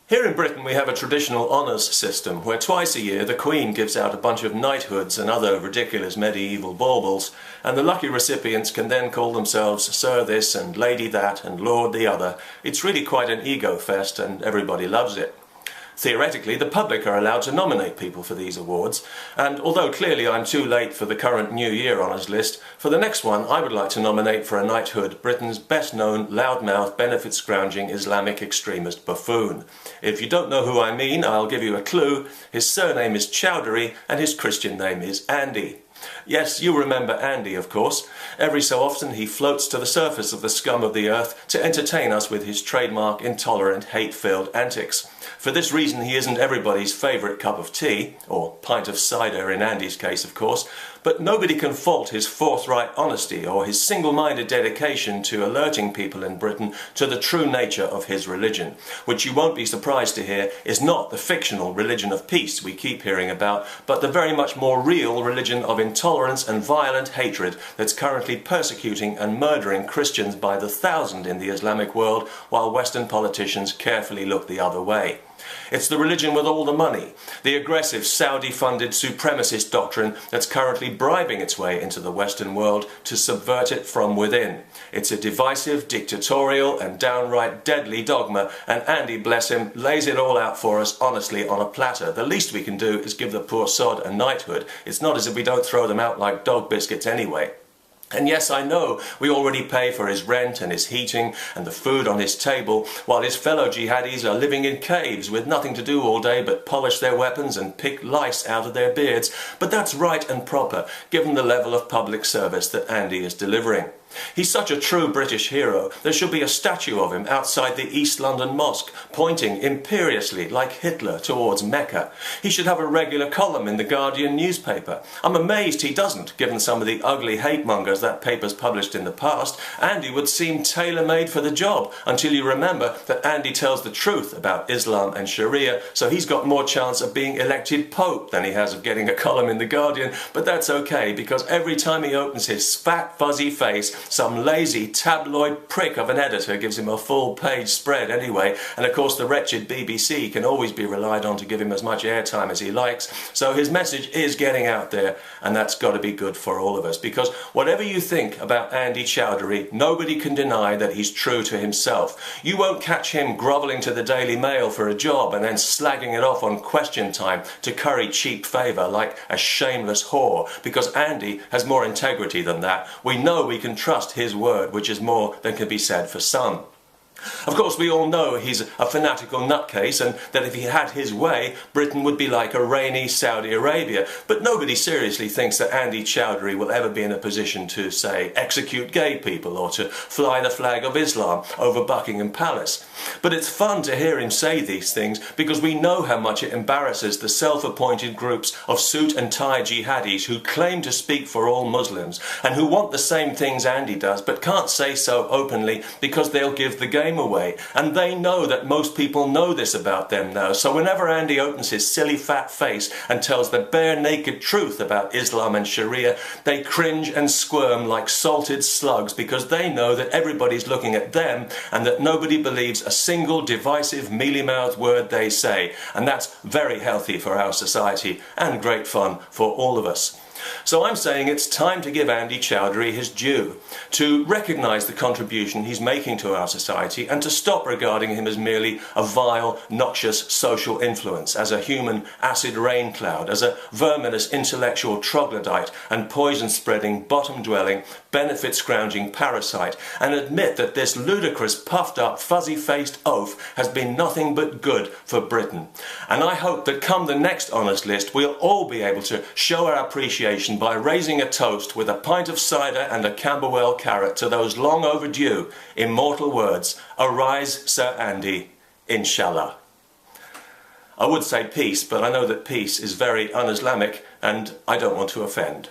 Here in Britain we have a traditional honours system where twice a year the Queen gives out a bunch of knighthoods and other ridiculous medieval baubles, and the lucky recipients can then call themselves Sir this and Lady that and Lord the other. It's really quite an ego fest and everybody loves it. Theoretically, the public are allowed to nominate people for these awards, and although clearly I'm too late for the current New Year honours list, for the next one I would like to nominate for a knighthood Britain's best-known loudmouth, benefit-scrounging Islamic extremist buffoon. If you don't know who I mean, I'll give you a clue. His surname is Choudary and his Christian name is Andy. Yes, you remember Andy, of course. Every so often he floats to the surface of the scum of the earth to entertain us with his trademark intolerant, hate-filled antics. For this reason he isn't everybody's favourite cup of tea, or pint of cider in Andy's case of course, but nobody can fault his forthright honesty or his single-minded dedication to alerting people in Britain to the true nature of his religion, which you won't be surprised to hear is not the fictional religion of peace we keep hearing about, but the very much more real religion of intolerance and violent hatred that's currently persecuting and murdering Christians by the thousand in the Islamic world while Western politicians carefully look the other way. It's the religion with all the money, the aggressive Saudi-funded supremacist doctrine that's currently bribing its way into the Western world to subvert it from within. It's a divisive, dictatorial and downright deadly dogma, and Andy, bless him, lays it all out for us honestly on a platter. The least we can do is give the poor sod a knighthood. It's not as if we don't throw them out like dog biscuits anyway. And yes, I know we already pay for his rent and his heating and the food on his table, while his fellow jihadis are living in caves with nothing to do all day but polish their weapons and pick lice out of their beards. But that's right and proper, given the level of public service that Andy is delivering. He's such a true British hero, there should be a statue of him outside the East London Mosque, pointing imperiously like Hitler towards Mecca. He should have a regular column in the Guardian newspaper. I'm amazed he doesn't, given some of the ugly hate mongers that paper's published in the past. Andy would seem tailor-made for the job, until you remember that Andy tells the truth about Islam and Sharia, so he's got more chance of being elected Pope than he has of getting a column in the Guardian. But that's okay, because every time he opens his fat, fuzzy face, some lazy tabloid prick of an editor gives him a full-page spread anyway, and of course the wretched BBC can always be relied on to give him as much airtime as he likes, so his message is getting out there, and that's got to be good for all of us, because whatever you think about Andy Choudary, nobody can deny that he's true to himself. You won't catch him grovelling to the Daily Mail for a job and then slagging it off on Question Time to curry cheap favour like a shameless whore, because Andy has more integrity than that. We know we can trust his word, which is more than can be said for some. Of course, we all know he's a fanatical nutcase, and that if he had his way, Britain would be like a rainy Saudi Arabia. But nobody seriously thinks that Andy Choudary will ever be in a position to, say, execute gay people or to fly the flag of Islam over Buckingham Palace. But it's fun to hear him say these things, because we know how much it embarrasses the self-appointed groups of suit and tie jihadis who claim to speak for all Muslims, and who want the same things Andy does, but can't say so openly because they'll give the game away, and they know that most people know this about them now. So whenever Andy opens his silly fat face and tells the bare naked truth about Islam and Sharia, they cringe and squirm like salted slugs, because they know that everybody's looking at them and that nobody believes a single divisive mealy-mouthed word they say, and that's very healthy for our society and great fun for all of us. So I'm saying it's time to give Andy Choudary his due, to recognise the contribution he's making to our society, and to stop regarding him as merely a vile, noxious social influence, as a human acid rain cloud, as a verminous intellectual troglodyte and poison-spreading, bottom-dwelling, benefit-scrounging parasite, and admit that this ludicrous, puffed-up, fuzzy-faced oaf has been nothing but good for Britain. And I hope that come the next honours list, we'll all be able to show our appreciation by raising a toast with a pint of cider and a Camberwell carrot to those long overdue immortal words, "Arise, Sir Andy, Inshallah." I would say peace, but I know that peace is very un-Islamic and I don't want to offend.